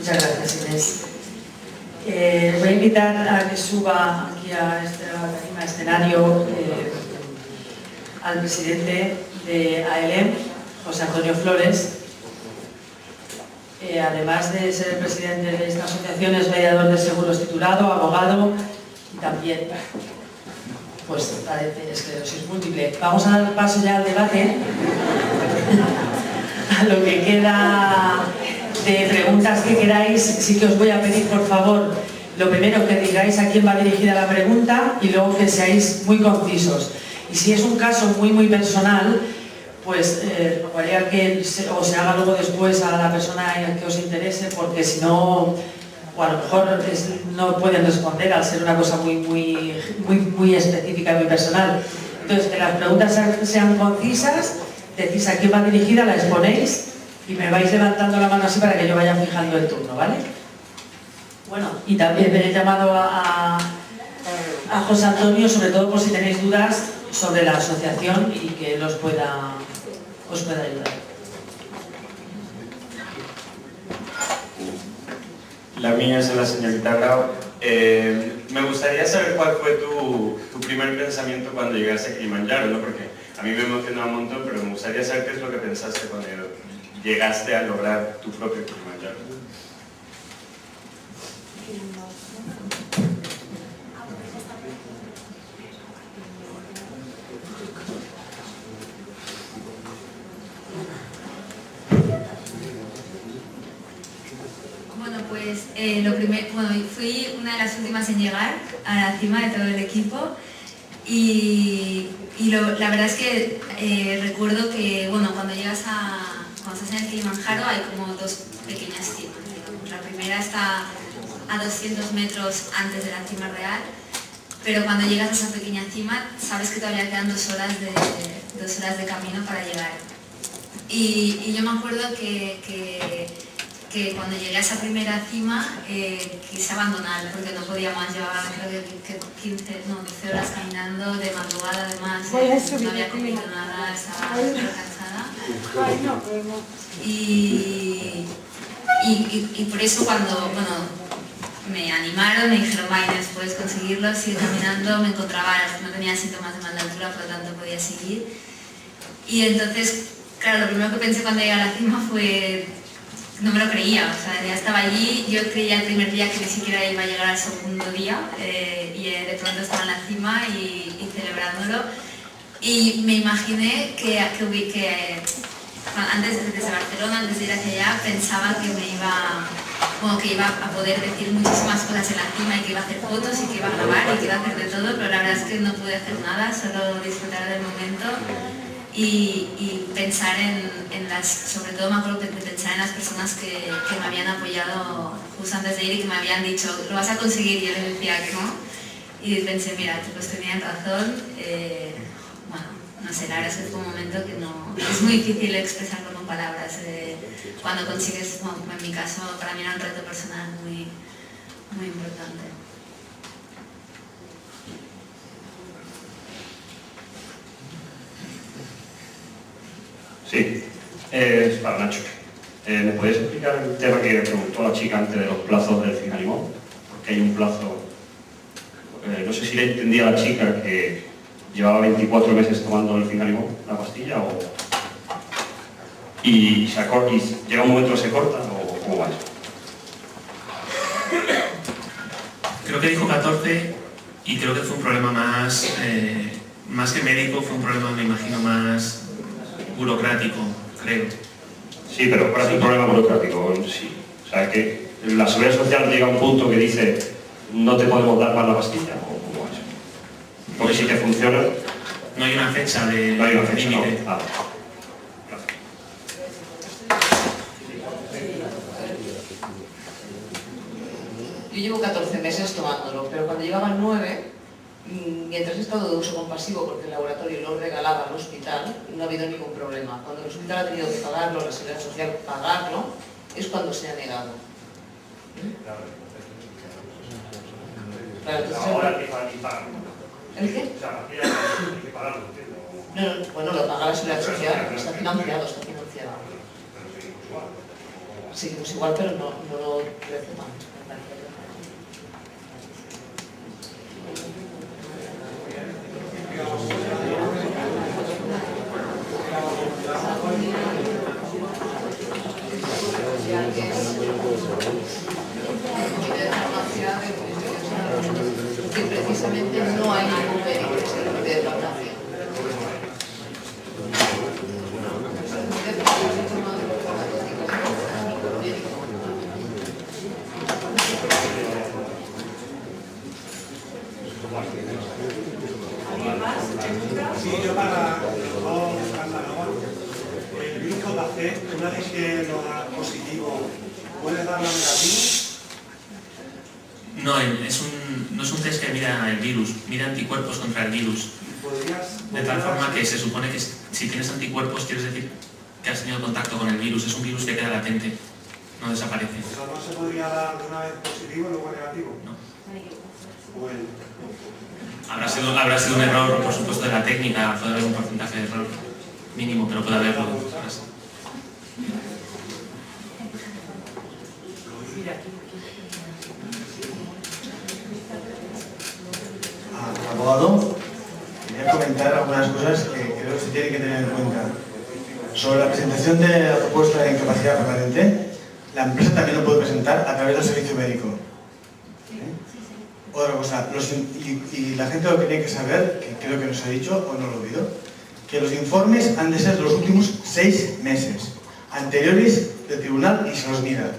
Muchas gracias, Inés. Voy a invitar a que suba aquí a este escenario al presidente de AELEM, José Antonio Flores. Además de ser el presidente de esta asociación, es mediador de seguros titulado, abogado y también pues padece esclerosis múltiple. Vamos a dar paso ya al debate, a lo que queda de preguntas que queráis. Sí que os voy a pedir, por favor, lo primero que digáis a quién va dirigida la pregunta y luego que seáis muy concisos. Y si es un caso muy personal, pues rogaría que se haga luego después a la persona que os interese, porque si no, o a lo mejor no pueden responder al ser una cosa muy específica y muy personal. Entonces, que las preguntas sean concisas, decís a quién va dirigida, la exponéis y me vais levantando la mano así para que yo vaya fijando el turno, ¿vale? Bueno, y también he llamado a José Antonio, sobre todo por si tenéis dudas sobre la asociación y que él os pueda ayudar. La mía es de la señorita Grau. Me gustaría saber cuál fue tu primer pensamiento cuando llegaste a Kilimanjaro, ¿no? Porque a mí me emociona un montón, pero me gustaría saber qué es lo que pensaste cuando llegaste a lograr tu propio Kilimanjaro. Bueno, pues fui una de las últimas en llegar a la cima de todo el equipo y la verdad es que recuerdo que cuando estás en el Kilimanjaro hay como dos pequeñas cimas, digamos. La primera está a 200 metros antes de la cima real, pero cuando llegas a esa pequeña cima sabes que todavía quedan 2 horas de camino para llegar. Y yo me acuerdo que cuando llegué a esa primera cima quise abandonar porque no podía más. Llevaba creo que 12 horas caminando de madrugada, además no había comido nada, estaba súper cansada. Y por eso cuando me animaron, me dijeron, Inés, puedes conseguirlo, sigue caminando, me encontraba, no tenía síntomas de mal de altura, por lo tanto podía seguir. Y entonces, claro, lo primero que pensé cuando llegué a la cima fue, no me lo creía, o sea, ya estaba allí, yo creía el primer día que ni siquiera iba a llegar al segundo día y de pronto estaba en la cima y celebrándolo. Y me imaginé que antes desde Barcelona, antes de ir hacia allá, pensaba que iba a poder decir muchísimas cosas en la cima y que iba a hacer fotos y que iba a grabar y que iba a hacer de todo, pero la verdad es que no pude hacer nada, solo disfrutar del momento y pensar sobre todo me acuerdo de pensar en las personas que me habían apoyado justo antes de ir y que me habían dicho, lo vas a conseguir, y yo les decía que no, y pensé, mira, pues tenían razón. No sé, la verdad es que fue un momento que es muy difícil expresarlo con palabras. Cuando consigues, en mi caso, para mí era un reto personal muy importante. Sí, es para Nacho. ¿Me podéis explicar el tema que preguntó la chica antes de los plazos del Finalimón? Porque hay un plazo, no sé si le entendía a la chica que llevaba 24 meses tomando el Finalimón, la pastilla, y llega un momento que se corta, o cómo va eso. Creo que dijo 14 y creo que fue un problema más que médico, fue un problema, me imagino, más burocrático, creo. Sí, pero parece un problema burocrático, sí. O sea, que la Seguridad Social llega a un punto que dice no te podemos dar más la pastilla, o cómo va eso. Porque si te funciona... No hay una fecha de límite. No hay una fecha, no. Ah. Yo llevo 14 meses tomándolo, pero cuando llegaban 9, mientras he estado de uso compasivo, porque el laboratorio lo regalaba al hospital, no ha habido ningún problema. Cuando el hospital ha tenido que pagarlo, la Seguridad Social pagarlo, es cuando se ha negado. Claro, entonces, ahora hay que pagarlo. ¿El qué? O sea, aquí hay que pagarlo, entiendo. No, bueno, lo paga la Seguridad Social, está financiado. seguimos igual, pero no lo retomamos. Que precisamente no hay ningún médico que se limite de farmacia. Sí, yo para el virus JC, una vez que lo da positivo, ¿puedes darlo negativo? No, no es un test que mira el virus, mira anticuerpos contra el virus. De tal forma que se supone que si tienes anticuerpos, quieres decir que has tenido contacto con el virus. Es un virus que queda latente, no desaparece. O sea, ¿no se podría dar de una vez positivo y luego negativo? No. Bueno. Habrá sido un error, por supuesto, de la técnica, puede haber un porcentaje de error mínimo, pero puede haberlo. Abogado, quería comentar algunas cosas que creo que se tienen que tener en cuenta. Sobre la presentación de la propuesta de incapacidad permanente, la empresa también lo puede presentar a través del servicio médico. Otra cosa, y la gente lo que tiene que saber, que creo que nos ha dicho, o no lo he oído, que los informes han de ser de los últimos 6 meses, anteriores del tribunal, y se los mira.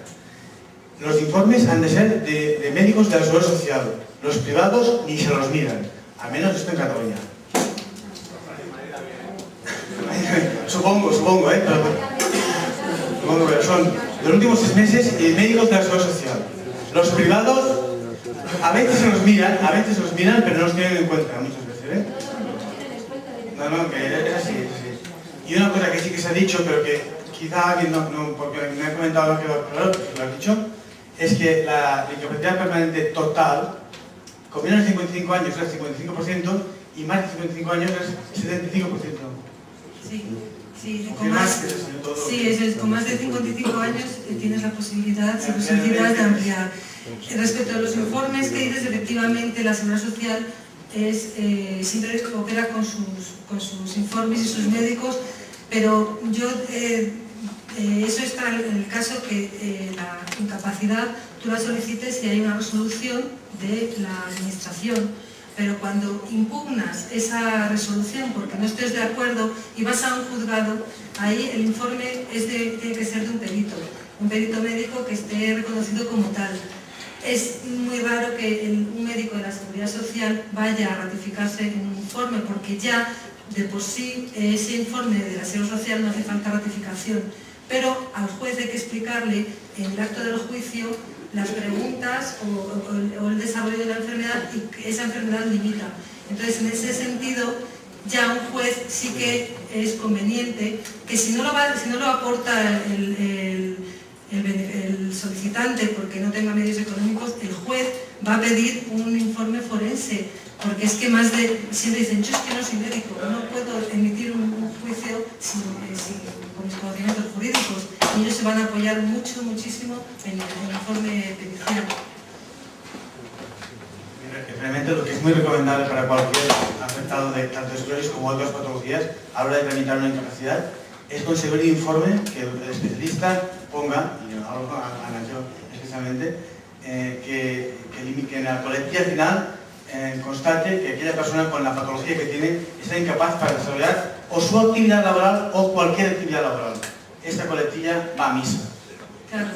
Los informes han de ser de médicos de la Seguridad Social, los privados ni se los miran, al menos esto en Cataluña. Supongo, pero son de los últimos 6 meses y médicos de la Seguridad Social. Los privados a veces se los miran, pero no los tienen en cuenta muchas veces, No, que es así, Y una cosa que sí que se ha dicho, pero que quizá alguien no porque me ha comentado no quedó claro, porque lo ha dicho, es que la incapacidad permanente total, con menos de 55 años es el 55% y más de 55 años es el 75%. Sí, con más de 55 años tienes la posibilidad, si lo solicitas, de ampliar. Respecto a los informes que dices, efectivamente la Seguridad Social siempre opera con sus informes y sus médicos, pero eso es para el caso que la incapacidad tú la solicites y hay una resolución de la administración. Pero cuando impugnas esa resolución porque no estés de acuerdo y vas a un juzgado, ahí el informe tiene que ser de un perito médico que esté reconocido como tal. Es muy raro que un médico de la Seguridad Social vaya a ratificarse en un informe porque ya de por sí ese informe de la Seguridad Social no hace falta ratificación. Pero al juez hay que explicarle en el acto del juicio las preguntas o el desarrollo de la enfermedad y que esa enfermedad limita. Entonces, en ese sentido, ya un juez sí que es conveniente que si no lo aporta el solicitante porque no tenga medios económicos, el juez va a pedir un informe forense, porque es que siempre dicen, yo es que no soy médico, no puedo emitir un juicio con mis conocimientos jurídicos, y ellos se van a apoyar muchísimo en el informe pericial. Realmente lo que es muy recomendable para cualquier afectado de tanto esclerosis como otras patologías a la hora de tramitar una incapacidad es conseguir un informe que el especialista ponga, y algo a Nacho especialmente, que en la coletilla final constate que aquella persona con la patología que tiene está incapaz para desarrollar o su actividad laboral o cualquier actividad laboral. Esta coletilla va a misa. Claro,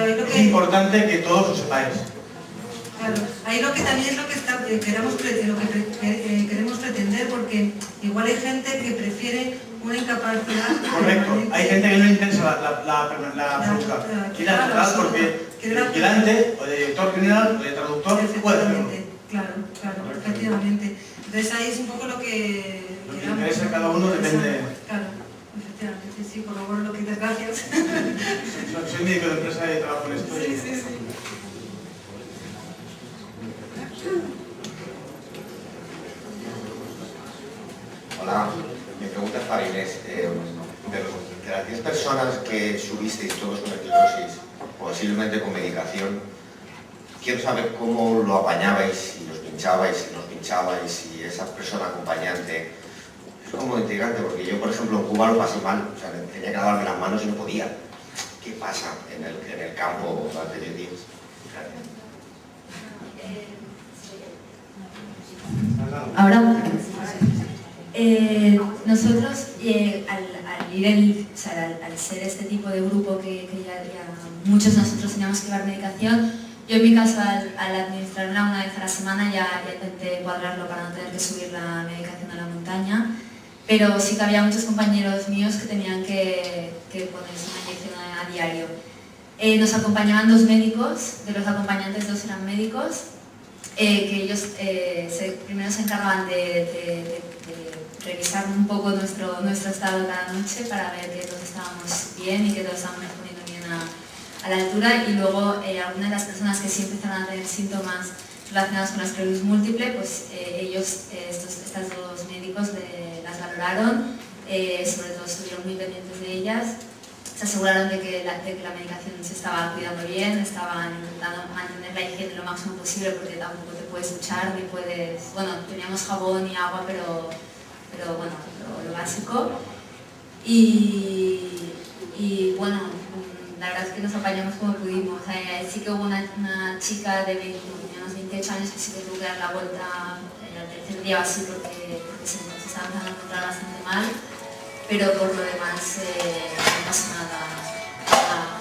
es importante que todos lo sepáis. Claro, ahí también es lo que queremos pretender, porque igual hay gente que prefiere una incapacidad. Correcto, hay gente que no le interesa la pregunta. Quiere la total porque el vigilante o el director general o el traductor puede hacerlo. Claro, efectivamente. Entonces ahí es un poco lo que interesa a cada uno depende. Claro, efectivamente, sí, por favor, lo que dices, gracias. Soy médico de empresa y trabajo en esto. Sí. Hola, mi pregunta es para Inés. De las 10 personas personas que subisteis todos con esclerosis, posiblemente con medicación, quiero saber cómo lo apañabais, si los pinchabais, si esa persona acompañante. Es como intrigante, porque yo, por ejemplo, en Cuba lo pasé mal, o sea, tenía que lavarme las manos y no podía. ¿Qué pasa en el campo durante 10 días? Ahora, nosotros al ser este tipo de grupo que ya muchos de nosotros teníamos que llevar medicación, yo en mi caso al administrarla una vez a la semana ya intenté cuadrarlo para no tener que subir la medicación a la montaña, pero sí que había muchos compañeros míos que tenían que ponerse una inyección a diario. Nos acompañaban 2 médicos, de los acompañantes 2 eran médicos, que ellos primero se encargaban de revisar un poco nuestro estado cada noche para ver que todos estábamos bien y que todos estábamos poniendo bien a la altura, y luego algunas de las personas que sí empezaron a tener síntomas relacionados con la esclerosis múltiple, pues estos 2 médicos las valoraron, sobre todo estuvieron muy pendientes de ellas, se aseguraron de que la medicación se estaba cuidando bien, estaban intentando mantener la higiene lo máximo posible, porque tampoco te puedes duchar ni puedes... Bueno, teníamos jabón y agua, pero bueno, lo básico. Y bueno, la verdad es que nos apañamos como pudimos. Sí que hubo una chica de unos 28 años que sí que tuvo que dar la vuelta el tercer día o así, porque se estaba empezando a encontrar bastante mal. Pero por lo demás no pasa nada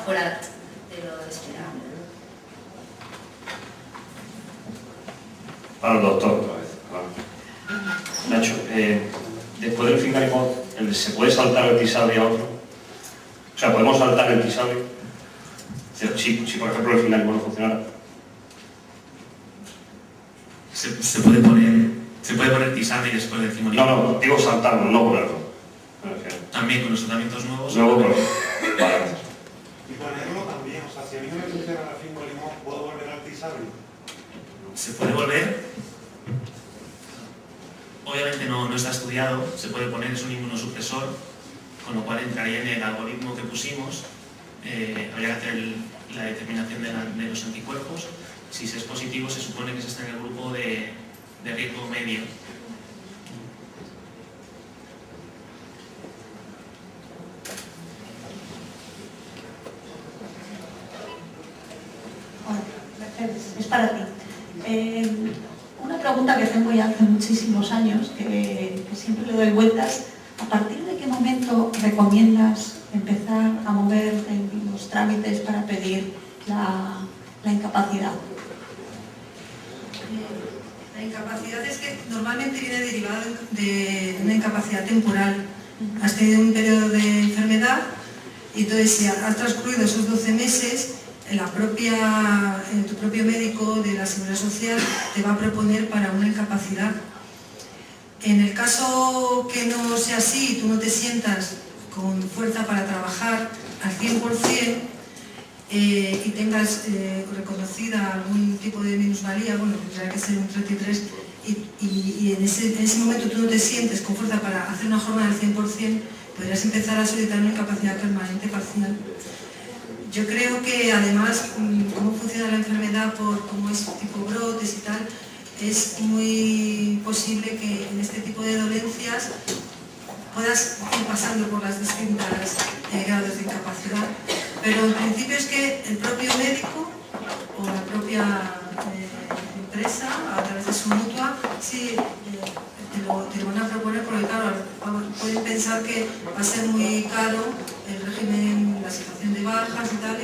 fuera de lo esperable. Para el doctor, otra vez. Claro. Nacho, después del fingalimod, ¿se puede saltar el Tisabi a otro? O sea, ¿podemos saltar el Tisabi? Si por ejemplo el fingalimod no funcionara. Se puede poner Tisabi después del Cimolino. No, digo saltarlo, no ponerlo. También con los tratamientos nuevos. Luego, vale. Y ponerlo también, o sea, si a mí no me funciona la Fingolimod, ¿puedo volver al Tisabi? Se puede volver. Obviamente no está estudiado, se puede poner, es un inmunosupresor, con lo cual entraría en el algoritmo que pusimos. Habría que hacer la determinación de los anticuerpos. Si se es positivo, se supone que se está en el grupo de riesgo medio. Es para ti. Una pregunta que tengo ya hace muchísimos años, que siempre le doy vueltas. ¿A partir de qué momento recomiendas empezar a mover los trámites para pedir la incapacidad? La incapacidad es que normalmente viene derivada de una incapacidad temporal. Has tenido un periodo de enfermedad y entonces si has transcurrido esos 12 meses, tu propio médico de la Seguridad Social te va a proponer para una incapacidad. En el caso que no sea así, tú no te sientas con fuerza para trabajar al 100% y tengas reconocida algún tipo de minusvalía, bueno, tendrá que ser un 33, y en ese momento tú no te sientes con fuerza para hacer una jornada al 100%, podrías empezar a solicitar una incapacidad permanente parcial. Yo creo que además, cómo funciona la enfermedad, por cómo es tipo brotes y tal, es muy posible que en este tipo de dolencias puedas ir pasando por las distintas grados de incapacidad. Pero en principio es que el propio médico o la propia empresa, a través de su mutua, sí te lo van a proponer, porque claro, pueden pensar que va a ser muy caro el régimen, la situación de bajas y tal,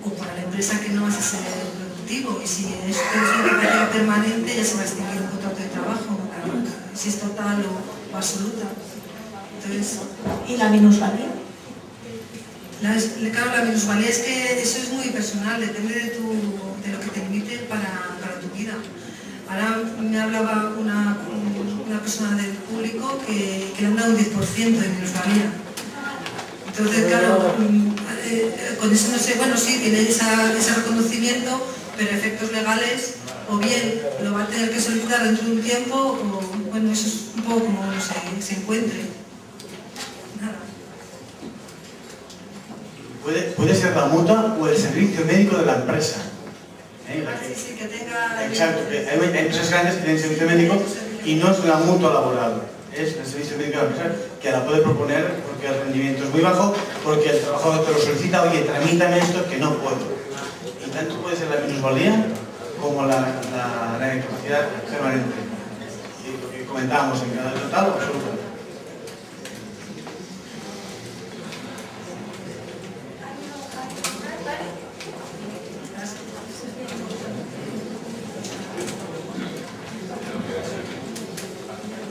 o para la empresa que no vas a ser productivo, y si es una incapacidad permanente ya se va a extinguir un contrato de trabajo, si es total o absoluta. Entonces, ¿y la minusvalía? Claro, la minusvalía es que eso es muy personal, depende de lo que te limite para tu vida. Ahora me hablaba una persona del público que le han dado un 10% de minusvalía. Entonces, claro, con eso no sé, bueno, sí, tiene ese reconocimiento, pero efectos legales, o bien lo va a tener que solicitar dentro de un tiempo, o bueno, eso es un poco como se encuentre. Nada. Puede ser la mutua o el servicio médico de la empresa. Sí, que tenga... Exacto, que hay empresas grandes que tienen servicio médico y no es la mutua laboral, es el servicio médico de la empresa que la puede proponer porque el rendimiento es muy bajo, porque el trabajador te lo solicita, oye, tramítame esto que no puedo. Y tanto puede ser la minusvalía como la incapacidad permanente. Y lo que comentábamos en cada total o absoluto.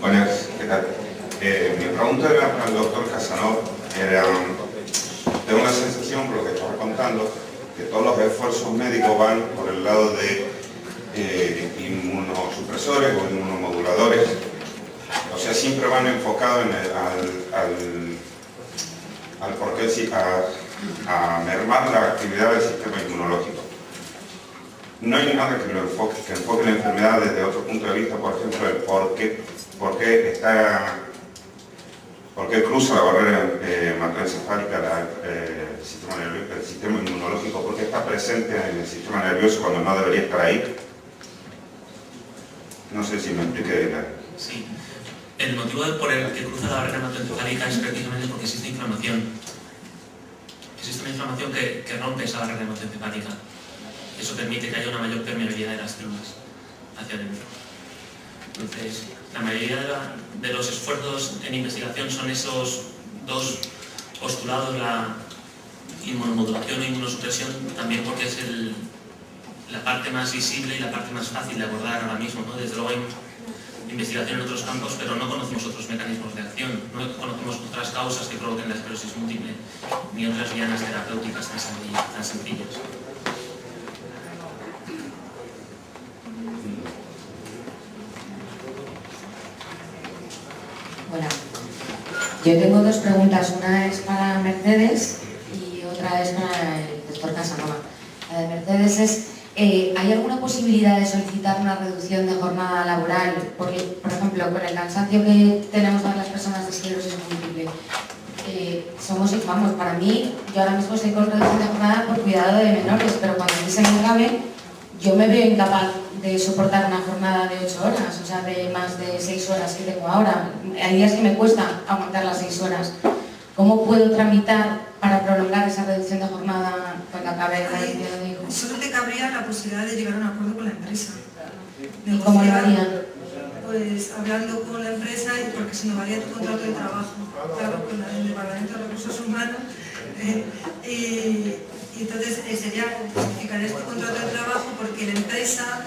Buenas, ¿qué tal? Mi pregunta era para el doctor Casanova. Tengo la sensación, por lo que estaba contando, que todos los esfuerzos médicos van por el lado de inmunosupresores o inmunomoduladores. O sea, siempre van enfocados al por qué a mermar la actividad del sistema inmunológico. No hay nada que enfoque la enfermedad desde otro punto de vista, por ejemplo, el por qué cruza la barrera hematoencefálica el sistema inmunológico, por qué está presente en el sistema nervioso cuando no debería estar ahí. No sé si me expliqué bien. Sí. El motivo por el que cruza la barrera hematoencefálica es precisamente porque existe inflamación. Existe una inflamación que rompe esa barrera hematoencefálica. Eso permite que haya una mayor permeabilidad de las células hacia adentro. Entonces, la mayoría de los esfuerzos en investigación son esos dos postulados, la inmunomodulación o inmunosupresión, también porque es la parte más visible y la parte más fácil de abordar ahora mismo, ¿no? Desde luego hay investigación en otros campos, pero no conocemos otros mecanismos de acción, no conocemos otras causas que provoquen la esclerosis múltiple, ni otras lianas terapéuticas tan sencillas. Hola, yo tengo dos preguntas, una es para Mercedes y otra es para el doctor Casanova. La de Mercedes es, ¿hay alguna posibilidad de solicitar una reducción de jornada laboral? Porque, por ejemplo, con el cansancio que tenemos todas las personas de esclerosis múltiple, para mí, yo ahora mismo estoy con reducción de jornada por cuidado de menores, pero cuando a mí se me acabe, yo me veo incapaz de soportar una jornada de 8 horas, o sea, de más de 6 horas que tengo ahora. Hay días que me cuesta aguantar las 6 horas. ¿Cómo puedo tramitar para prolongar esa reducción de jornada cuando acabe la vida de hijo? Solo te cabría la posibilidad de llegar a un acuerdo con la empresa. ¿Y cómo lo harían? Pues hablando con la empresa y porque se nos varía tu contrato de trabajo, claro, con el Departamento de Recursos Humanos. Y entonces sería justificar este contrato de trabajo porque la empresa,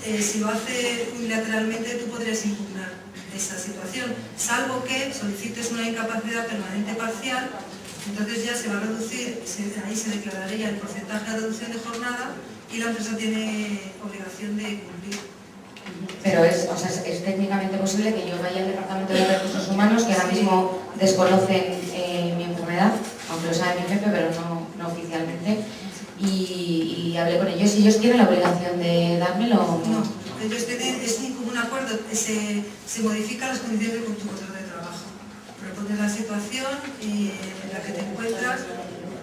si lo hace unilateralmente, tú podrías impugnar esa situación, salvo que solicites una incapacidad permanente parcial, entonces ya se va a reducir, ahí se declararía el porcentaje de reducción de jornada y la empresa tiene obligación de cumplir. Pero es técnicamente posible que yo vaya al Departamento de Recursos Humanos, que ahora mismo desconocen mi enfermedad, aunque lo sabe mi jefe, pero no oficialmente, y hablé con ellos. ¿Y ellos tienen la obligación de dármelo? No, ellos tienen, es como un acuerdo, se modifican las condiciones de tu contrato de trabajo. Propones la situación en la que te encuentras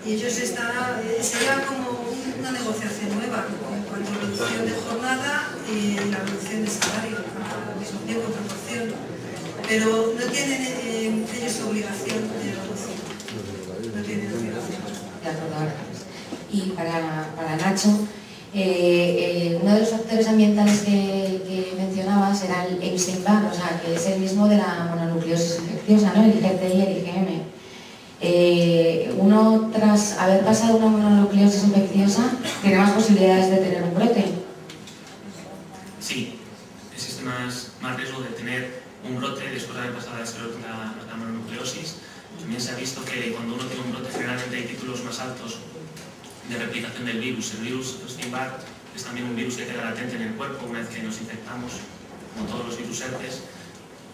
y ellos sería como una negociación nueva en cuanto a reducción de jornada y la reducción de salario al mismo tiempo, en proporción. Pero no tienen ellos obligación de reducir. No tienen obligación. De acuerdo, gracias. Y para Nacho, uno de los factores ambientales que mencionabas era el Epstein-Barr, o sea, que es el mismo de la mononucleosis infecciosa, ¿no? El IgG y el IgM. Uno, tras haber pasado una mononucleosis infecciosa, tiene más posibilidades de tener un brote. Sí, existe más riesgo de tener un brote después de haber pasado la mononucleosis. También se ha visto que cuando uno tiene un brote, generalmente hay títulos más altos de replicación del virus. El virus Epstein-Barr es también un virus que queda latente en el cuerpo una vez que nos infectamos, como todos los virus herpes,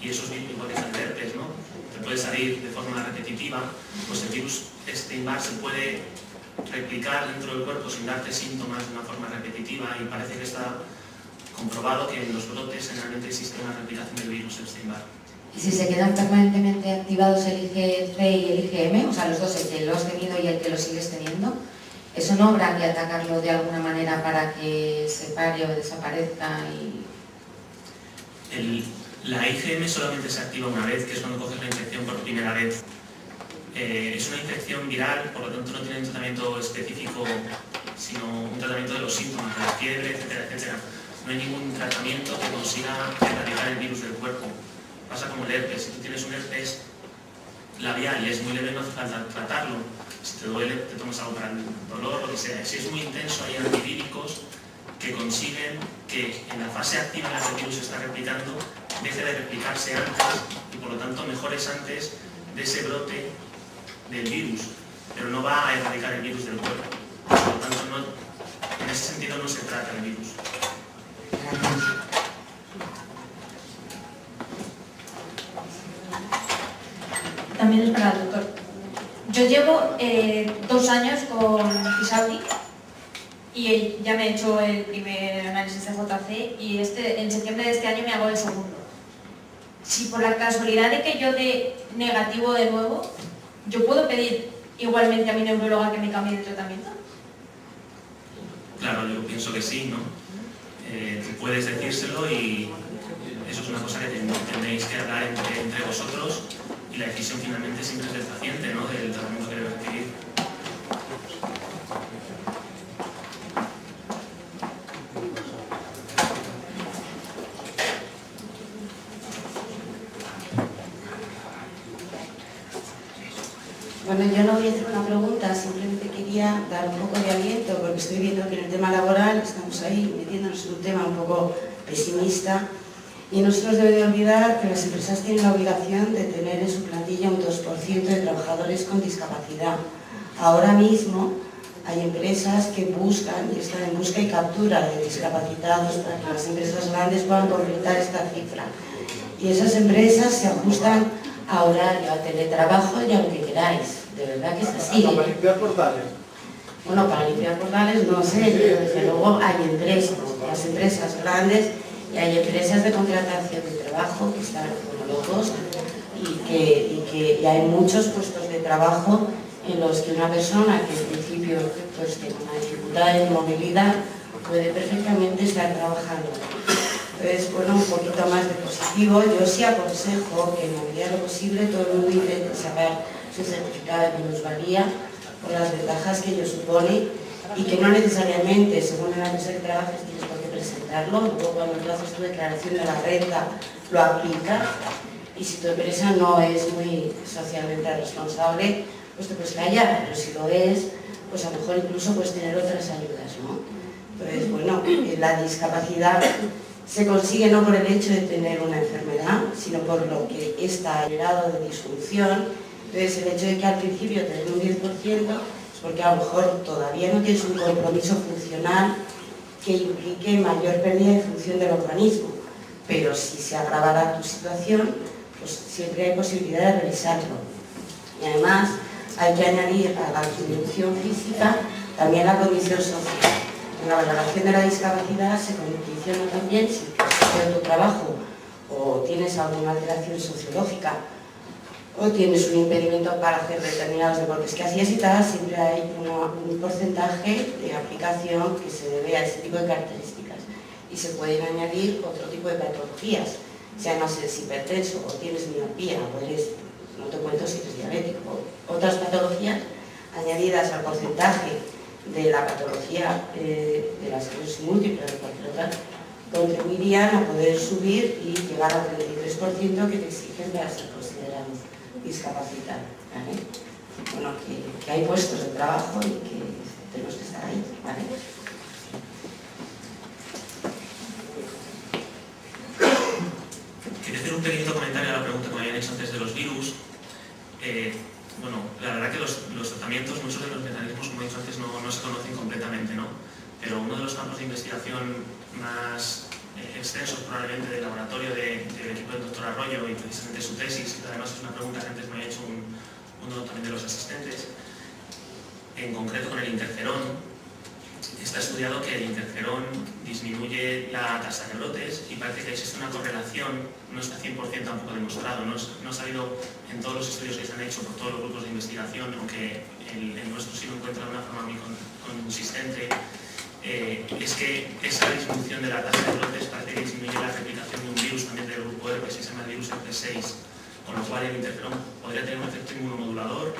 y esos virus, igual que el herpes, ¿no? Te puede salir de forma repetitiva, pues el virus Epstein-Barr se puede replicar dentro del cuerpo sin darte síntomas de una forma repetitiva, y parece que está comprobado que en los brotes generalmente existe una replicación del virus Epstein-Barr. Y si se quedan permanentemente activados el IgC y el IgM, o sea, los dos, el que lo has tenido y el que lo sigues teniendo, ¿eso no habrá que atacarlo de alguna manera para que se pare o desaparezca? La IgM solamente se activa una vez, que es cuando coges la infección por primera vez. Es una infección viral, por lo tanto no tiene un tratamiento específico, sino un tratamiento de los síntomas, de la fiebre, etcétera, etcétera. No hay ningún tratamiento que consiga erradicar el virus del cuerpo. Pasa como el herpes. Si tú tienes un herpes labial y es muy leve, no hace falta tratarlo. Si te duele, te tomas algo para el dolor, lo que sea. Si es muy intenso, hay antivíricos que consiguen que en la fase activa en la que el virus se está replicando, deje de replicarse antes y por lo tanto mejores antes de ese brote del virus, pero no va a erradicar el virus del cuerpo. Por lo tanto, en ese sentido no se trata el virus. También es para el doctor. Yo llevo 2 años con Fisauri y ya me he hecho el primer análisis de JC y en septiembre de este año me hago el segundo. Si por la casualidad de que yo dé negativo de nuevo, ¿yo puedo pedir igualmente a mi neuróloga que me cambie de tratamiento? Claro, yo pienso que sí, ¿no? Tú puedes decírselo y eso es una cosa que tendréis que hablar entre vosotros y la decisión finalmente siempre es del paciente, ¿no? Del tratamiento que debe recibir. Bueno, yo no voy a hacer una pregunta, simplemente quería dar un poco de aliento porque estoy viendo que en el tema laboral estamos ahí metiéndonos en un tema un poco pesimista y no se nos debe de olvidar que las empresas tienen la obligación de tener en su plantilla un 2% de trabajadores con discapacidad. Ahora mismo hay empresas que buscan y están en busca y captura de discapacitados para que las empresas grandes puedan completar esta cifra. Y esas empresas se ajustan a horario, a teletrabajo y a lo que queráis. De verdad que es así. ¿Para limpiar portales? Bueno, para limpiar portales no sé, pero desde luego hay empresas, las empresas grandes y hay empresas de contratación de trabajo que están como locos y hay muchos puestos de trabajo en los que una persona que en principio pues, tiene una dificultad de movilidad puede perfectamente estar trabajando. Entonces, bueno, un poquito más de positivo. Yo sí aconsejo que en la medida de lo posible todo el mundo intente sacar su certificado de minusvalía por las ventajas que ello supone y que no necesariamente, según la empresa que trabajes, tienes por qué presentarlo. Luego, cuando tú haces tu declaración de la renta, lo aplicas. Y si tu empresa no es muy socialmente responsable, pues te puedes callar. Pero si lo es, pues a lo mejor incluso puedes tener otras ayudas, ¿no? Entonces, bueno, la discapacidad se consigue no por el hecho de tener una enfermedad, sino por lo que está generado de disfunción. Entonces, el hecho de que al principio te den un 10% es porque a lo mejor todavía no tienes un compromiso funcional que implique mayor pérdida de función del organismo. Pero si se agravara tu situación, pues siempre hay posibilidad de revisarlo. Y además, hay que añadir a la condición física también la condición social. En la valoración de la discapacidad se condiciona también si en tu trabajo o tienes alguna alteración sociológica o tienes un impedimento para hacer determinados deportes que hacías y tal, siempre hay un porcentaje de aplicación que se debe a ese tipo de características. Y se pueden añadir otro tipo de patologías, si además eres hipertenso o tienes miopía o eres, no te cuento si eres diabético, otras patologías añadidas al porcentaje de la patología de la esclerosis múltiple o de cualquier otra, contribuirían a poder subir y llegar al 33% que te exigen para ser considerado discapacitado. ¿Vale? Bueno, que hay puestos de trabajo y que tenemos que estar ahí. ¿Vale? Quería hacer un pequeño comentario a la pregunta que me habían hecho antes de los virus. Bueno, la verdad que los tratamientos, muchos de los mecanismos, como he dicho antes, no se conocen completamente, ¿no? Pero uno de los campos de investigación más extensos probablemente del laboratorio del equipo del doctor Arroyo y precisamente su tesis, que además es una pregunta que antes me había hecho uno también de los asistentes, en concreto con el interferón, está estudiado que el interferón disminuye la tasa de brotes y parece que existe una correlación, no está 100% tampoco demostrado, no ha salido en todos los estudios que se han hecho por todos los grupos de investigación, aunque el nuestro sí lo encuentra de una forma muy consistente, es que esa disminución de la tasa de brotes parece que disminuye la replicación de un virus también del grupo R, que se llama el virus RP6, con lo cual el interferón podría tener un efecto inmunomodulador,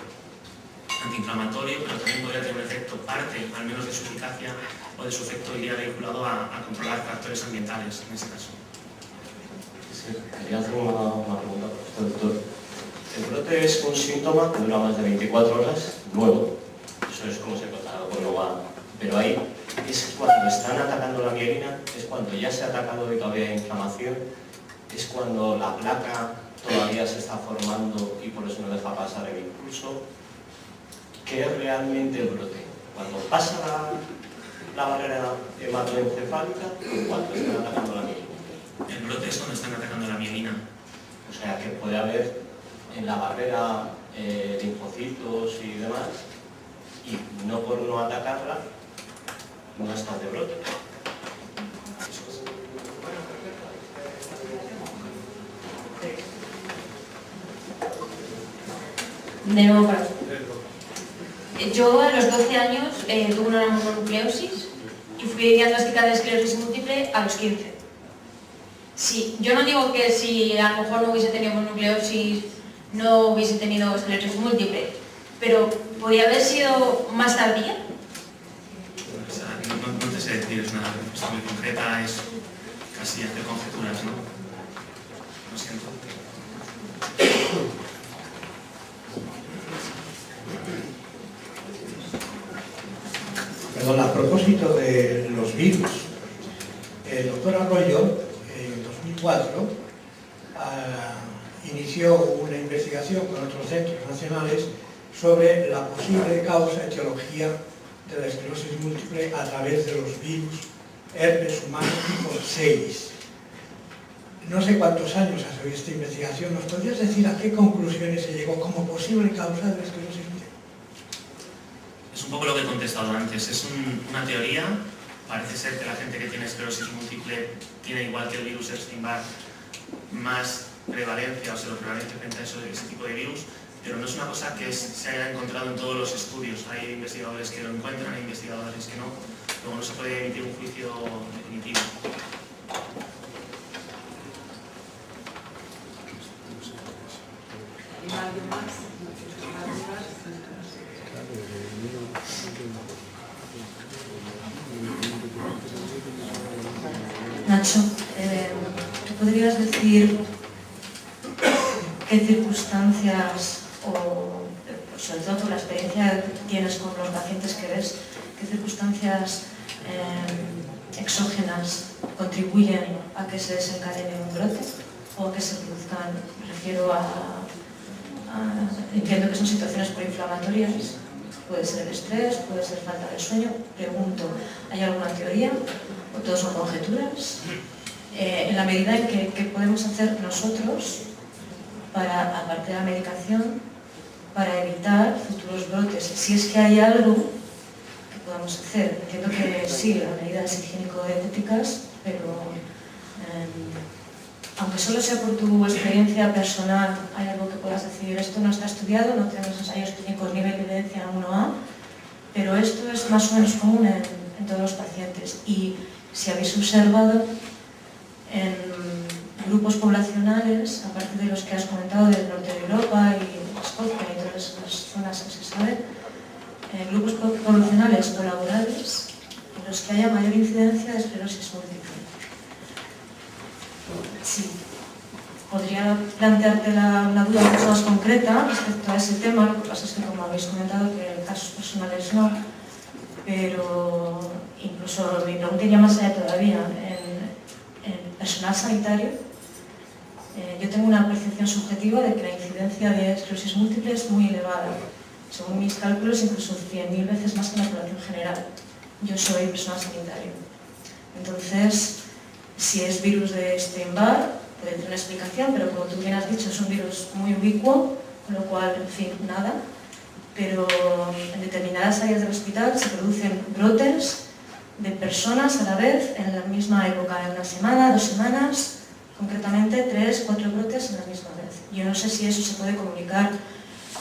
antiinflamatorio, pero también podría tener un efecto parte, al menos de su eficacia, o de su efecto iría vinculado a controlar factores ambientales, en ese caso. Sí, quería hacer una pregunta para usted, doctor. El brote es un síntoma que dura más de 24 horas, luego, eso es como se cataloga cuando va, pero ahí es cuando están atacando la mielina, es cuando ya se ha atacado y todavía hay inflamación, es cuando la placa todavía se está formando y por eso no deja pasar el impulso. ¿Qué es realmente el brote? ¿Cuando pasa la barrera hematoencefálica o cuando están atacando la mielina? El brote es cuando están atacando la mielina. O sea que puede haber en la barrera linfocitos y demás, y no por no atacarla, no está de brote. De nuevo para usted. Yo a los 12 años tuve una mononucleosis y fui diagnosticada de esclerosis múltiple a los 15. Sí, yo no digo que si a lo mejor no hubiese tenido mononucleosis no hubiese tenido esclerosis múltiple, pero ¿podría haber sido más tardía? O sea, no te sé decir, es una respuesta muy concreta, es casi hacer conjeturas, ¿no? Lo siento. Perdón, a propósito de los virus, el doctor Arroyo en 2004 inició una investigación con otros centros nacionales sobre la posible causa, etiología de la esclerosis múltiple a través de los virus herpes humano tipo 6. No sé cuántos años ha seguido esta investigación. ¿Nos podrías decir a qué conclusiones se llegó como posible causa de la esclerosis múltiple? Es un poco lo que he contestado antes, es una teoría, parece ser que la gente que tiene esclerosis múltiple tiene, igual que el virus Epstein-Barr, más prevalencia o seroprevalencia frente a ese tipo de virus, pero no es una cosa que se haya encontrado en todos los estudios. Hay investigadores que lo encuentran, hay investigadores que no, luego no se puede emitir un juicio definitivo. ¿Alguien más? Nacho, ¿tú podrías decir qué circunstancias, o sobre todo por la experiencia que tienes con los pacientes que ves, qué circunstancias exógenas contribuyen a que se desencadene un brote o a que se produzcan? Me refiero entiendo que son situaciones proinflamatorias, puede ser el estrés, puede ser falta de sueño. Pregunto, ¿hay alguna teoría o todos son conjeturas? En la medida en que podemos hacer nosotros para, aparte de la medicación, para evitar futuros brotes, si es que hay algo que podamos hacer. Entiendo que sí, las medidas higiénico-dietéticas, pero aunque solo sea por tu experiencia personal, hay algo que puedas decir, esto no está estudiado, no tenemos ensayos clínicos nivel de evidencia 1A, pero esto es más o menos común en todos los pacientes. Y si habéis observado en grupos poblacionales, aparte de los que has comentado del norte de Europa y Escocia y todas las zonas que se saben, grupos poblacionales o laborales en los que haya mayor incidencia de esclerosis múltiple. Sí, podría plantearte una duda mucho más concreta respecto a ese tema. Lo que pasa es que, como habéis comentado, que en casos personales no, pero incluso mi pregunta iría más allá todavía. En personal sanitario, yo tengo una percepción subjetiva de que la incidencia de esclerosis múltiple es muy elevada. Según mis cálculos, incluso 100.000 veces más que en la población general. Yo soy personal sanitario. Entonces, si es virus de Epstein-Barr, puede tener una explicación, pero como tú bien has dicho, es un virus muy ubicuo, con lo cual, en fin, nada. Pero en determinadas áreas del hospital se producen brotes de personas a la vez en la misma época, en una semana, 2 semanas, concretamente 3, 4 brotes en la misma vez. Yo no sé si eso se puede comunicar.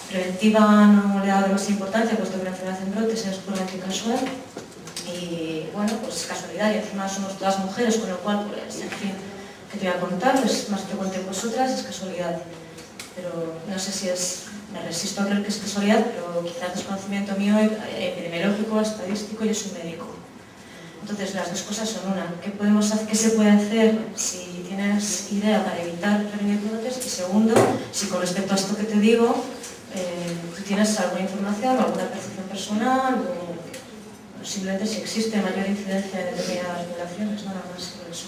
Preventiva no le ha dado demasiada importancia, puesto que la enfermedad en brotes es puramente casual. Y bueno, pues casualidad, y encima somos todas mujeres, con lo cual, pues, en fin, que te voy a contar, es más frecuente en vosotras, es casualidad. Pero no sé si es, me resisto a creer que es casualidad, pero quizás desconocimiento mío epidemiológico, estadístico, yo soy médico. Entonces las dos cosas son una, ¿qué se puede hacer si tienes idea para evitar prevenir brotes? Y segundo, si con respecto a esto que te digo, tú tienes alguna información o alguna percepción personal o simplemente si existe mayor incidencia en determinadas poblaciones, nada más por eso.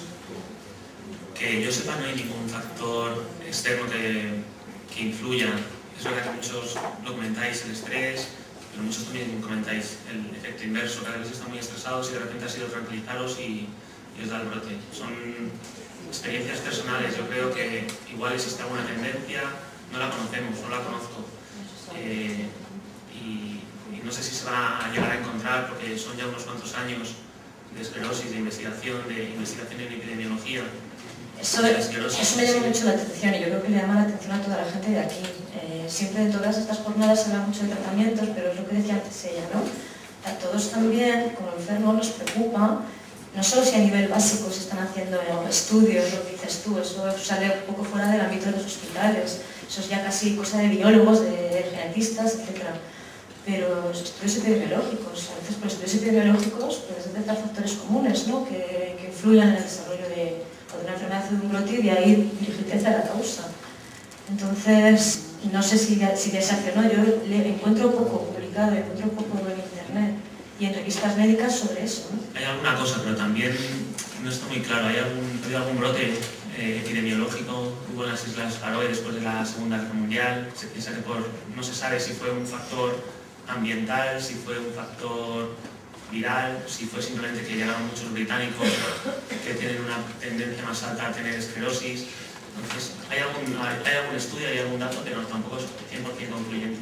Que yo sepa no hay ningún factor externo que influya. Es verdad que muchos lo comentáis, el estrés, pero muchos también comentáis el efecto inverso, cada vez están muy estresados y de repente has ido a tranquilizaros y os da el brote. Son experiencias personales, yo creo que igual existe alguna tendencia, no la conocemos, no la conozco. Y no sé si se va a llegar a encontrar, porque son ya unos cuantos años de esclerosis, de investigación en epidemiología. Eso me llama mucho la atención y yo creo que le llama la atención a toda la gente de aquí. Siempre en todas estas jornadas se habla mucho de tratamientos, pero es lo que decía antes ella, ¿no? A todos también, como enfermos, nos preocupa, no solo si a nivel básico se están haciendo estudios, lo que dices tú, eso sale un poco fuera del ámbito de los hospitales, eso es ya casi cosa de biólogos, de genetistas, etc. Pero los estudios epidemiológicos, a veces por estudios epidemiológicos puedes detectar factores comunes, ¿no? que influyan en el desarrollo de una enfermedad de un brote y de ahí dirigirte hacia la causa. Entonces, no sé si ya se hace o no, yo le encuentro poco publicado, encuentro poco en internet y en revistas médicas sobre eso, ¿no? Hay alguna cosa, pero también no está muy claro. ¿Ha habido algún brote epidemiológico? Hubo en las Islas Faroe después de la Segunda Guerra Mundial. Se piensa que no se sabe si fue un factor ambiental, si fue un factor viral, si fue simplemente que llegaron muchos británicos que tienen una tendencia más alta a tener esclerosis. Entonces, ¿hay algún estudio, hay algún dato que tampoco es 100% concluyente?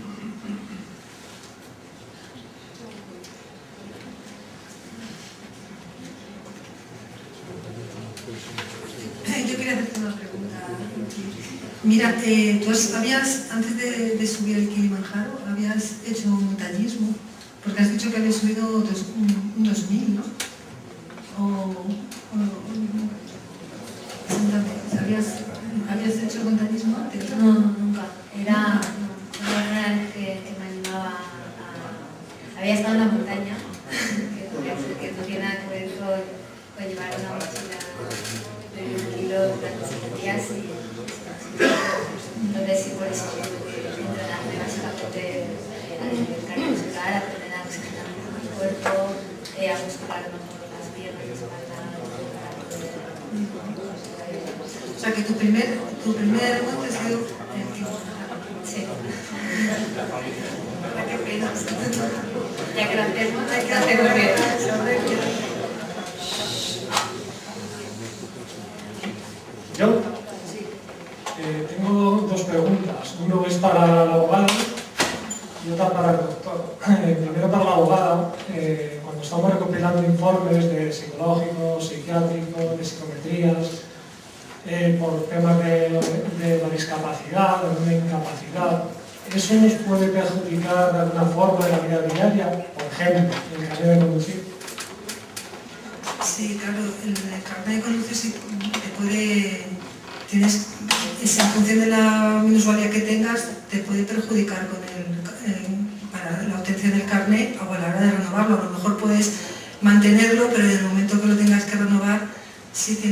Yo quería hacerte una pregunta. Mira, tú habías, antes de subir el Kilimanjaro, habías hecho montañismo, porque has dicho que habías subido un 2000, ¿no? ¿Habías hecho montañismo antes? No, nunca. Era una vez que me animaba a... Había estado en la montaña, que no tiene nada que ver con llevar una mochila de 1 kilo durante 7 días y... Entonces sí, por eso entrenarme básicamente el cardiovascular, aprender a oxigenar mejor el cuerpo, a muscular mejor las piernas, las espaldas, para poder... O sea que tu primer monte ha sido el Kilimanjaro. Sí. Ya que lo hacemos, hay que hacerlo bien. ¿Yo? Tengo 2 preguntas. Uno es para la abogada y otra para el doctor. Primero para la abogada. Cuando estamos recopilando informes de psicológicos, psiquiátricos, de psicometrías, por temas de la discapacidad, de una incapacidad, ¿eso nos puede perjudicar de alguna forma en la vida diaria? Por ejemplo, el carnet de conducir. Sí, claro, el carnet de conducir sí te puede... Tienes, en función de la minusvalía que tengas, te puede perjudicar para la obtención del carnet o a la hora de renovarlo. A lo mejor puedes mantenerlo, pero en el momento que lo tengas que renovar, sí te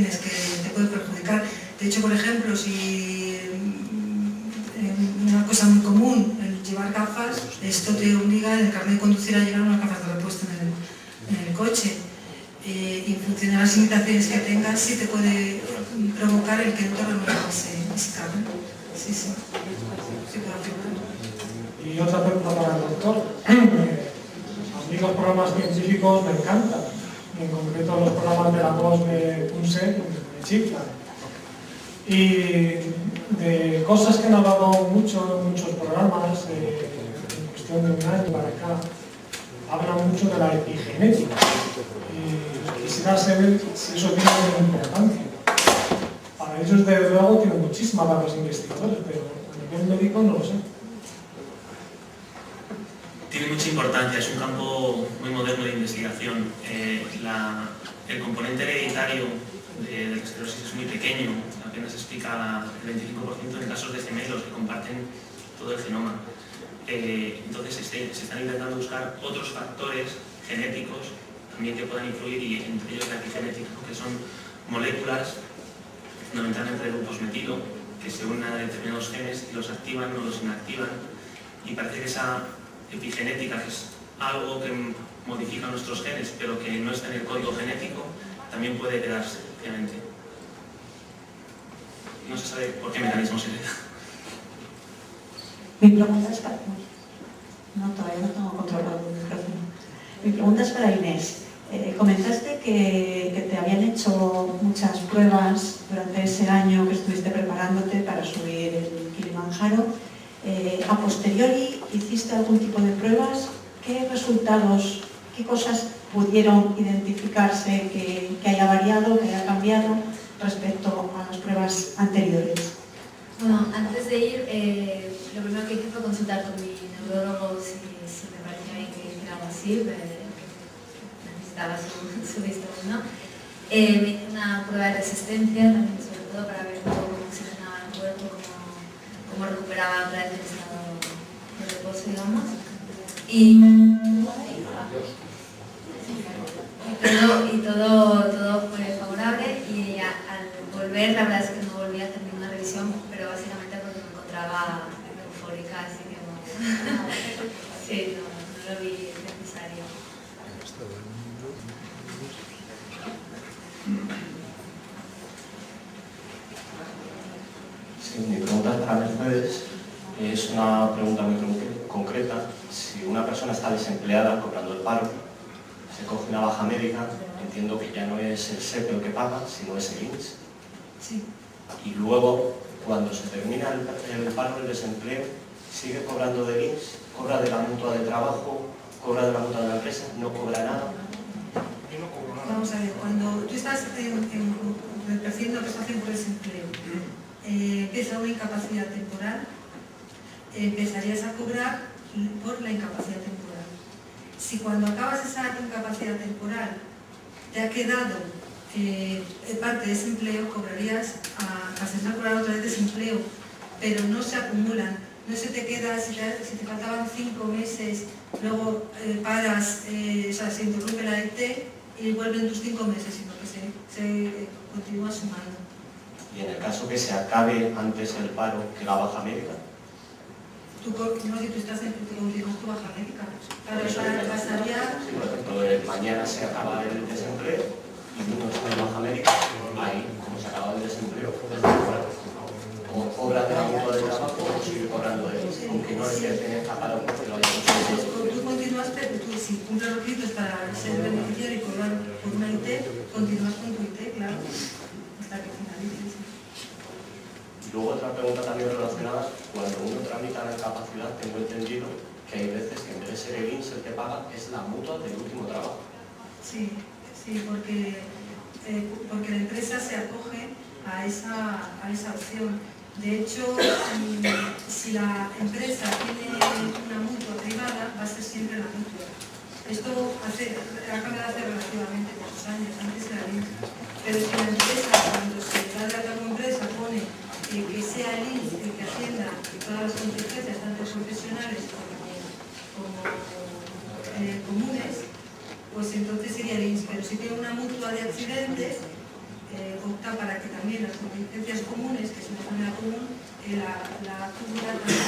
puede perjudicar. De hecho, por ejemplo, si una cosa muy común, el llevar gafas, esto te obliga en el carnet de conducir a llevar unas gafas de repuesto en el coche. Y en función de las limitaciones que tengas, sí te puede provocar el que no te renueves ese carnet. Sí, sí. Sí puede afectar. Y otra pregunta para el doctor. A mí los programas científicos me encantan. En concreto los programas de la voz de Punse me chiflan. Y de cosas que han hablado mucho en muchos programas, en cuestión de un año para acá, hablan mucho de la epigenética. Y quisiera saber si eso tiene alguna importancia. Para ellos, desde luego, tiene muchísima para los investigadores, pero a nivel médico no lo sé. Tiene mucha importancia, es un campo muy moderno de investigación. El componente hereditario de la esclerosis es muy pequeño, apenas explica el 25% en casos de gemelos que comparten todo el genoma. Entonces se están intentando buscar otros factores genéticos también que puedan influir, y entre ellos la epigenética, que son moléculas fundamentalmente de grupos metilo que se unen a determinados genes y los activan o los inactivan, y parece que esa epigenética, que es algo que modifica nuestros genes pero que no está en el código genético, también puede quedarse, obviamente. No se sabe por qué mecanismo se hereda. Mi pregunta es para... No, todavía no tengo controlado el micrófono. Mi pregunta es para Inés. Comentaste que te habían hecho muchas pruebas durante ese año que estuviste preparándote para subir el Kilimanjaro. A posteriori, ¿hiciste algún tipo de pruebas? ¿Qué resultados, qué cosas pudieron identificarse que haya variado, que haya cambiado respecto a las pruebas anteriores? Bueno, antes de ir, lo primero que hice fue consultar con mi neurólogo si me parecía bien que hiciera algo así, necesitaba su visto bueno. Me hice una prueba de resistencia, también sobre todo para ver un poco cómo oxigenaba el cuerpo, cómo recuperaba otra vez el estado de reposo, digamos. Y todo fue favorable, y al volver, la verdad es que no volví a hacer ninguna revisión, pero básicamente porque me encontraba eufórica, así que no, sí, no lo vi necesario. Sí, mi pregunta es para Mercedes. Es una pregunta muy concreta. Si una persona está desempleada cobrando el paro, se coge una baja médica, entiendo que ya no es el SEPE el que paga, sino es el INS. Sí. Y luego, cuando se termina el paro, el desempleo, sigue cobrando del INS, cobra de la mutua de trabajo, cobra de la mutua de la empresa, no cobra nada. Vamos a ver, cuando tú estás ejerciendo la prestación por desempleo, empieza una incapacidad temporal, empezarías a cobrar por la incapacidad temporal. Si cuando acabas esa incapacidad temporal te ha quedado parte de desempleo, cobrarías a cobrar otra vez desempleo, pero no se acumulan. No se te queda, si te faltaban 5 meses, luego paras, o sea, se interrumpe la ET y vuelven tus 5 meses, sino que se continúa sumando. Y en el caso que se acabe antes el paro que la baja médica. Tú continúas tu baja médica. Pasaría... Sí, por ejemplo, mañana se acaba el desempleo y uno está en baja médica, ahí, como se acaba el desempleo, como cobra de la mutua de trabajo, sigue cobrando de él, aunque no le tiene escapado porque lo haya conseguido. Tú continúas, pero tú, si cumples los requisitos para ser beneficiario y cobrar por una IT, continúas con tu IT, claro, hasta que finalices. Y luego otra pregunta también relacionada, cuando uno tramita la incapacidad, tengo entendido que hay veces que en vez de ser el INS el que paga, es la mutua del último trabajo. Sí, porque la empresa se acoge a esa opción. De hecho, si la empresa tiene una mutua privada, va a ser siempre la mutua. Esto ha cambiado hace relativamente pocos años, antes era el INS. Pero si la empresa, cuando se da de alta como empresa, pone que sea el INS el que atienda todas las contingencias, tanto profesionales como comunes, pues entonces sería el INS. Pero si tiene una mutua de accidentes, opta para que también las contingencias comunes, que es una enfermedad común, la cubra también.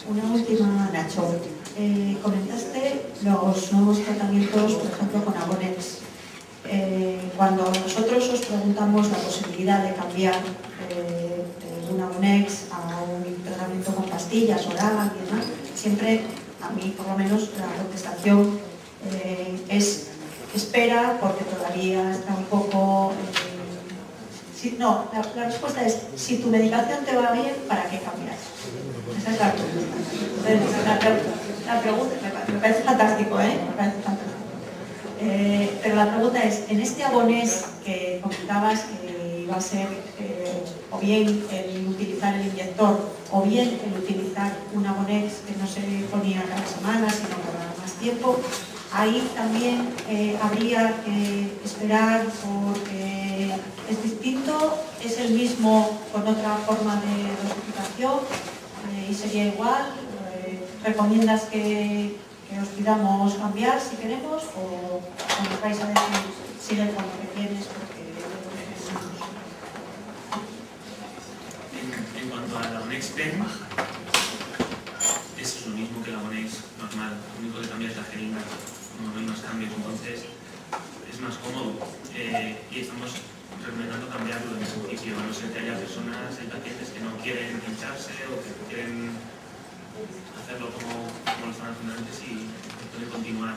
Una última, Nacho. Comentaste los nuevos tratamientos, por ejemplo, con Abonex. Cuando nosotros os preguntamos la posibilidad de cambiar de un Abonex a un tratamiento con pastillas oral y demás, siempre, a mí por lo menos, la contestación es espera porque todavía todavía está un poco... la respuesta es, si tu medicación te va bien, ¿para qué cambias? Esa es la respuesta. La pregunta, me parece fantástico, ¿eh? Me parece fantástico. Pero la pregunta es, en este abonés que comentabas que iba a ser o bien el utilizar el inyector o bien el utilizar un abonés que no se ponía cada semana, sino cada más tiempo, ahí también habría que esperar porque es distinto, es el mismo con otra forma de dosificación y sería igual. ¿Recomiendas que os pidamos cambiar si queremos o nos vais a decir sigue con lo que tienes? En cuanto al Abonex Pen, eso es lo mismo que el Abonex normal, lo único que cambia es la jeringa, no hay más cambios, entonces es más cómodo y estamos recomendando cambiarlo en principio, a no ser que haya personas, hay pacientes que no quieren pincharse o que quieren hacerlo como lo están haciendo antes y pueden continuar.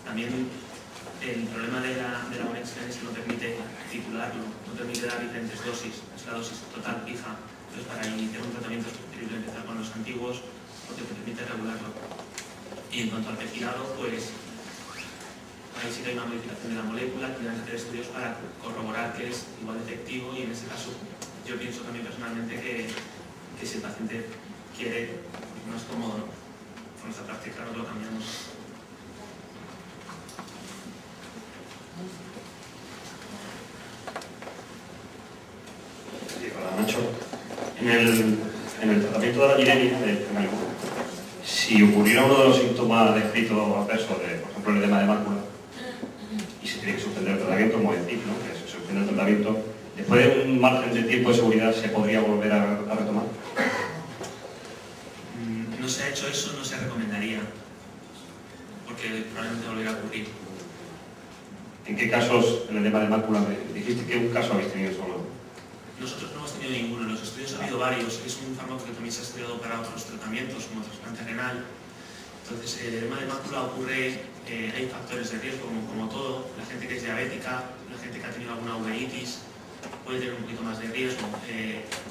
También el problema de la Abonex Pen es que no permite titularlo, no permite dar diferentes dosis, es la dosis total fija. Entonces para iniciar un tratamiento es preferible empezar con los antiguos porque te permite regularlo. Y en cuanto al perfilado, pues ahí sí que hay una modificación de la molécula, tendrán que hacer estudios para corroborar que es igual de efectivo y en este caso yo pienso también personalmente que si el paciente quiere más cómodo, ¿no? Con esta práctica nos lo cambiamos. Sí, para Nacho. En el tratamiento de la viremia, si ocurriera uno de los síntomas descritos adversos, de, por ejemplo, el edema de mácula, y se tiene que suspender el tratamiento, como decís, ¿no? Que se suspende el tratamiento, después de un margen de tiempo de seguridad, ¿se podría volver a retomar? No se ha hecho eso, no se recomendaría, porque probablemente volverá a ocurrir. ¿En qué casos el edema de mácula? Me dijiste que un caso habéis tenido solo. Nosotros no hemos tenido ninguno, en los estudios ha habido varios, es un fármaco que también se ha estudiado para otros tratamientos, como trasplante renal. Entonces, el edema de mácula ocurre, hay factores de riesgo, como todo, la gente que es diabética, la gente que ha tenido alguna uveitis, puede tener un poquito más de riesgo.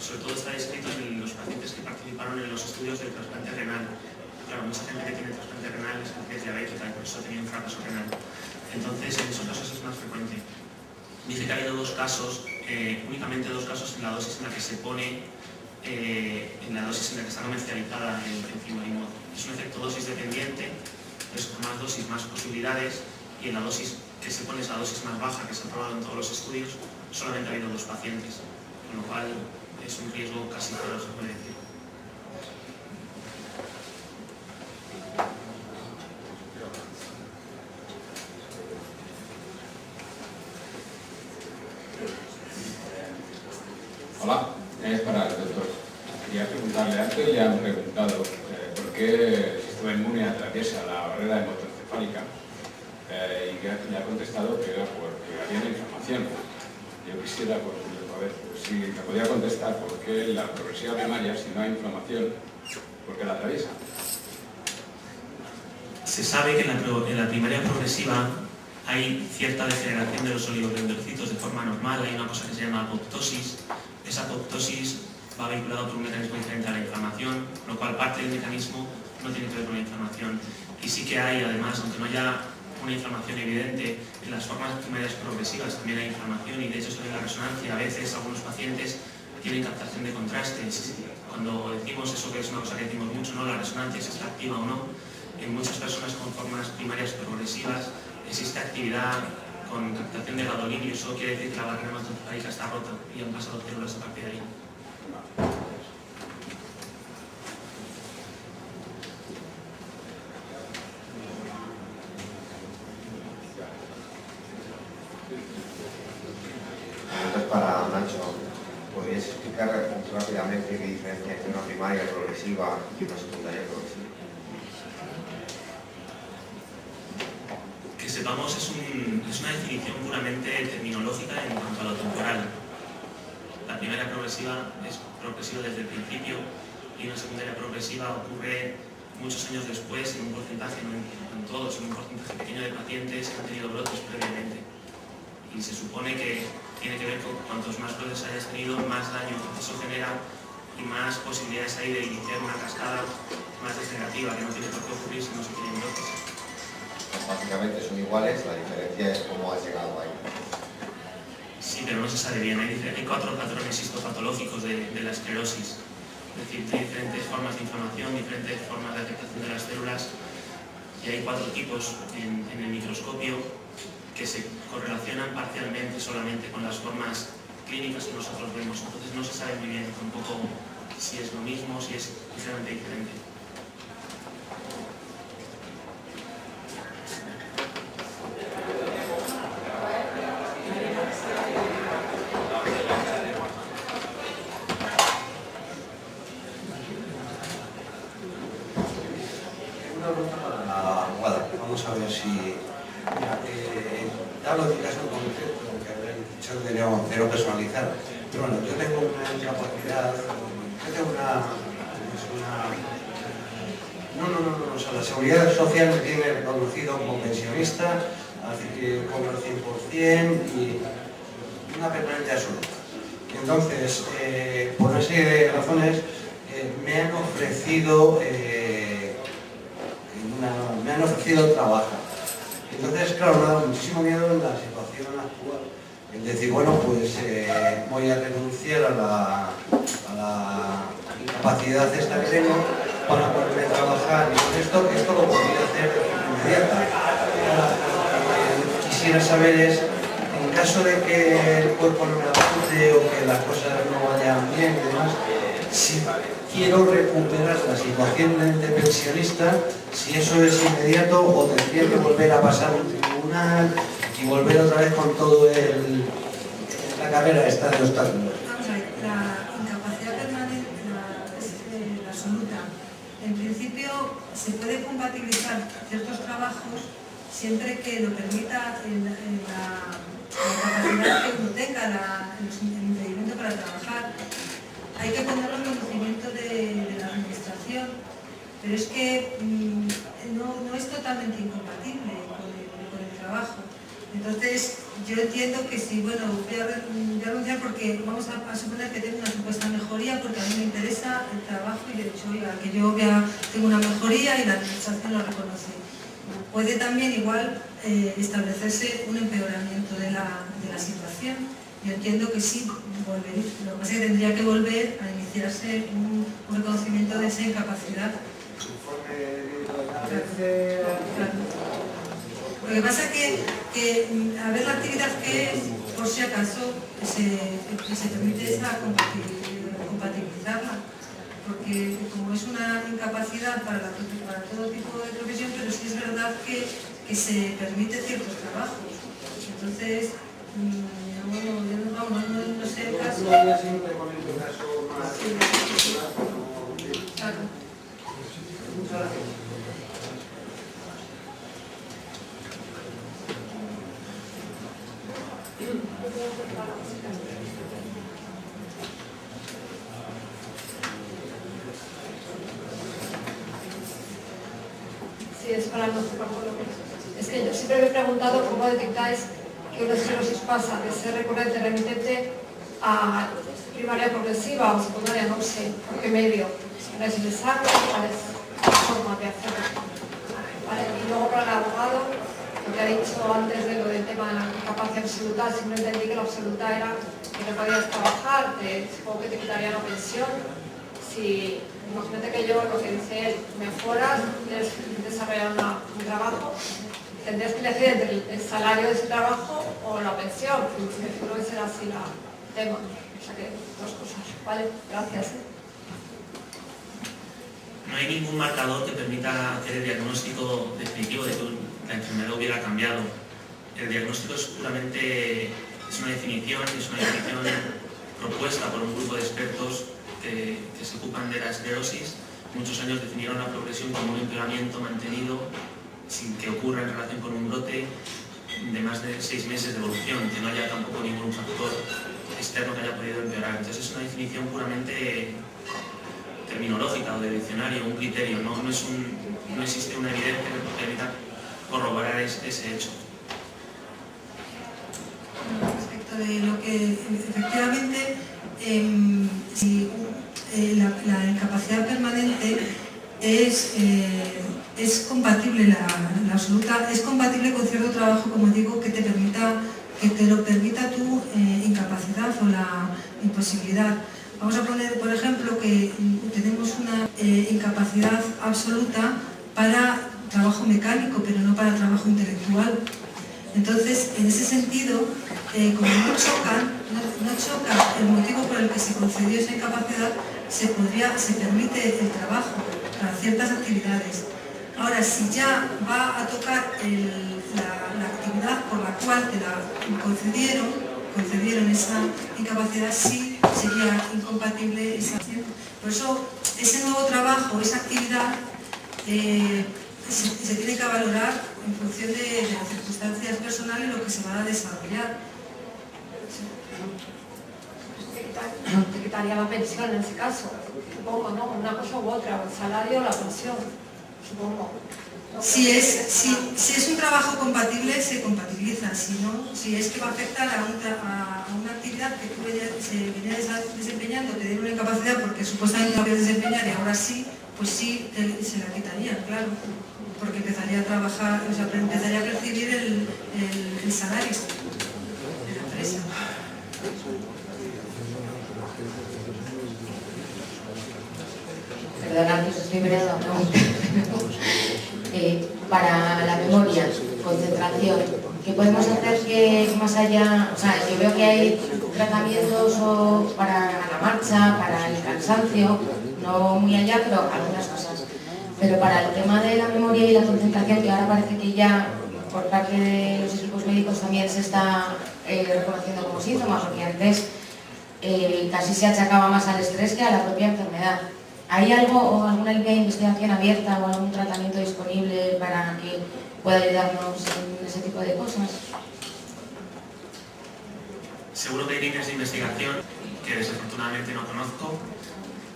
Sobre todo está descrito en los pacientes que participaron en los estudios del trasplante renal. Claro, mucha gente que tiene trasplante renal es gente que es diabética y por eso ha tenido un fracaso renal. Entonces, en esos casos es más frecuente. Dice que ha habido dos casos, únicamente dos casos en la dosis en la que se pone, en la dosis en la que está comercializada el Fenfluramide. Es un efecto dosis dependiente, entonces con más dosis, más posibilidades, y en la dosis que se pone es la dosis más baja que se ha probado en todos los estudios, solamente ha habido dos pacientes, con lo cual es un riesgo casi cero, se puede decir. Hola, es para el doctor. Quería preguntarle, antes le han preguntado por qué el sistema inmune atraviesa la barrera hematoencefálica y que le ha contestado que era porque había una inflamación. Yo quisiera, pues, a ver, si me podía contestar por qué la progresiva primaria, si no hay inflamación, ¿por qué la atraviesa? Se sabe que en la primaria progresiva hay cierta degeneración de los oligodendrocitos de forma normal, hay una cosa que se llama apoptosis. Esa apoptosis va vinculada por un mecanismo diferente a la inflamación, lo cual parte del mecanismo no tiene que ver con la inflamación. Y sí que hay, además, aunque no haya una inflamación evidente, en las formas primarias progresivas también hay inflamación y de hecho se ve en la resonancia. A veces algunos pacientes tienen captación de contrastes. Cuando decimos eso, que es una cosa que decimos mucho, ¿no? La resonancia, si está activa o no, en muchas personas con formas primarias progresivas existe actividad con captación de gadolínio, eso quiere decir que la barrera hematoencefálica está rota y han pasado células a partir de ahí. Entonces, para Nacho, ¿podrías explicar rápidamente qué diferencia entre una primaria progresiva y una secundaria progresiva? Que sepamos, es una definición puramente terminológica en cuanto a lo temporal. La primera progresiva es progresiva desde el principio y una secundaria progresiva ocurre muchos años después en un porcentaje, no en todos, en un porcentaje pequeño de pacientes que han tenido brotes previamente. y se supone que tiene que ver con cuantos más brotes hayas tenido, más daño eso genera y más posibilidades hay de iniciar una cascada más degenerativa, que no tiene por qué ocurrir si no se tienen brotes. Pues básicamente son iguales, la diferencia es cómo has llegado ahí. Sí, pero no se sabe bien. Hay 4 patrones histopatológicos de la esclerosis. Es decir, hay diferentes formas de inflamación, diferentes formas de afectación de las células, y hay 4 tipos en el microscopio que se correlacionan parcialmente solamente con las formas clínicas que nosotros vemos. Entonces no se sabe muy bien tampoco si es lo mismo, si es ligeramente diferente. Una pregunta para la abogada. Vamos a ver si... hablo de un caso concreto, que habréis dicho de no personalizar. Pero bueno, yo tengo una incapacidad, yo tengo o sea, la seguridad social me tiene reconocido como pensionista, así que cobro el 100% y una permanente absoluta. Entonces, por una serie de razones, me han ofrecido trabajar. Entonces, claro, me ha dado muchísimo miedo en la situación actual. El decir, bueno, pues voy a renunciar a la incapacidad esta que tengo para poderme trabajar. Y esto lo podría hacer de forma inmediata. Lo que quisiera saber es, en caso de que el cuerpo no me aguante o que las cosas no vayan bien y demás, si quiero recuperar la situación de pensionista, si eso es inmediato o tendría que volver a pasar un tribunal y volver otra vez con todo la carrera esta de obstáculos. Vamos a ver, la incapacidad permanente es la absoluta. En principio se puede compatibilizar ciertos trabajos siempre que lo permita la capacidad que uno tenga, el impedimento para trabajar. Hay que ponerlo en conocimiento de la administración, pero es que no es totalmente incompatible con el trabajo. Entonces, yo entiendo que si, bueno, voy a renunciar porque vamos a suponer que tengo una supuesta mejoría porque a mí me interesa el trabajo y de hecho, oiga, que yo tengo una mejoría y la administración lo reconoce. Puede también igual establecerse un empeoramiento de la situación. Yo entiendo que sí, volver. Lo que pasa es que tendría que volver a iniciarse un reconocimiento de esa incapacidad. Lo que pasa es que a ver la actividad que es, por si acaso, se permite esa compatibilizarla. Porque como es una incapacidad para todo tipo de profesión, pero sí es verdad que se permite ciertos trabajos. Entonces, no sé el caso. Claro. Muchas gracias. Sí, es para no hacer Es que yo siempre me he preguntado cómo detectáis que una esclerosis pasa de ser recurrente remitente a primaria progresiva o secundaria, no sé, por qué medio. ¿Es el examen? ¿Cuál es la forma de hacerlo? Vale, y luego para el abogado, lo que ha dicho antes de lo del tema de la incapacidad absoluta, siempre entendí que la absoluta era que no podías trabajar, supongo que te quitarían la pensión. Si, imagínate que yo, lo que dice él, mejoras, quieres desarrollar un trabajo, tendrías que elegir entre el salario de ese trabajo o la pensión, que creo que será así el tema. O sea que, dos cosas. Vale, gracias. No hay ningún marcador que permita hacer el diagnóstico definitivo de que la enfermedad hubiera cambiado. El diagnóstico es puramente una definición propuesta por un grupo de expertos que se ocupan de la esclerosis. Muchos años definieron la progresión como un empeoramiento mantenido sin que ocurra en relación con un brote de más de 6 meses de evolución, que no haya tampoco ningún factor externo que haya podido empeorar. Entonces es una definición puramente terminológica o de diccionario, un criterio, no existe una evidencia que permita corroborar ese hecho. porque efectivamente si la incapacidad permanente es compatible, la absoluta, es compatible con cierto trabajo, como digo, que te lo permita tu incapacidad o la imposibilidad. Vamos a poner, por ejemplo, que tenemos una incapacidad absoluta para trabajo mecánico, pero no para trabajo intelectual. Entonces, en ese sentido, como no choca el motivo por el que se concedió esa incapacidad, se permite el trabajo para ciertas actividades. Ahora, si ya va a tocar la actividad por la cual te la concedieron esa incapacidad, sí sería incompatible esa acción. Por eso, ese nuevo trabajo, esa actividad, se tiene que valorar en función de las circunstancias personales lo que se va a desarrollar. Te quitaría la pensión en ese caso, supongo, ¿no? Una cosa u otra, el salario o la pensión, supongo. Si es un trabajo compatible, se compatibiliza. Si es que va a afectar a una actividad que tú venías desempeñando, te den una incapacidad porque supuestamente no quieres desempeñar y ahora sí, pues sí, se la quitaría, claro. Porque empezaría a trabajar, o sea, empezaría a percibir el salario de la empresa. Perdona, que os estoy mirando. Para la memoria, concentración, ¿qué podemos hacer que más allá? O sea, yo veo que hay tratamientos para la marcha, para el cansancio, no muy allá, pero algunas cosas. Pero para el tema de la memoria y la concentración, que ahora parece que ya por parte de los equipos médicos también se está reconociendo como síntoma, porque antes casi se achacaba más al estrés que a la propia enfermedad. ¿Hay algo o alguna línea de investigación abierta o algún tratamiento disponible para que pueda ayudarnos en ese tipo de cosas? Seguro que hay líneas de investigación que desafortunadamente no conozco.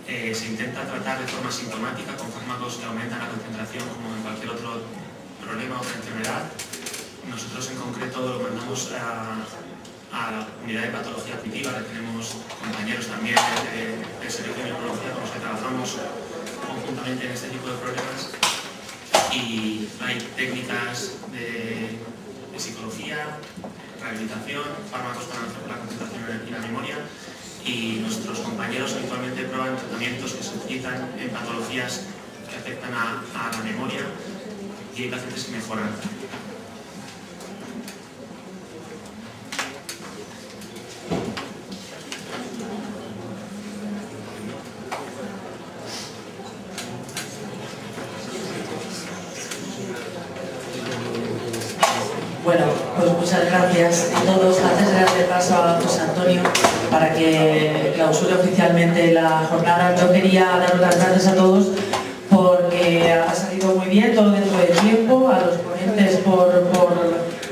Se intenta tratar de forma sintomática con fármacos que aumentan la concentración como en cualquier otro problema o otra enfermedad. Nosotros en concreto lo mandamos a la unidad de patología cognitiva, que tenemos compañeros también de servicio de neurología con los que trabajamos conjuntamente en este tipo de problemas, y hay técnicas de psicología, rehabilitación, fármacos para la concentración y la memoria, y nuestros compañeros habitualmente prueban tratamientos que se utilizan en patologías que afectan a la memoria, y hay pacientes que mejoran. Bueno, pues muchas gracias a todos. Antes de darle paso a José Antonio para que clausure oficialmente la jornada, yo quería dar las gracias a todos porque ha salido muy bien, todo dentro de tiempo, a los ponentes por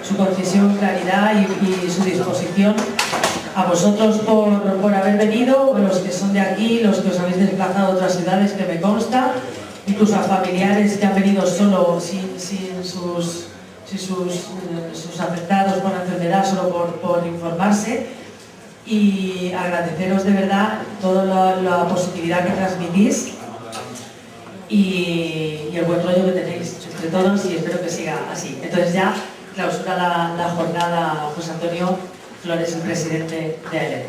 su concisión, claridad y su disposición, a vosotros por haber venido, los que son de aquí, los que os habéis desplazado a otras ciudades, que me consta, incluso a familiares que han venido solo sin sus afectados por la enfermedad, solo por informarse, y agradeceros de verdad toda la positividad que transmitís y el buen rollo que tenéis entre todos, y espero que siga así. Entonces ya clausura la jornada José Antonio Flores, el presidente de AELEP.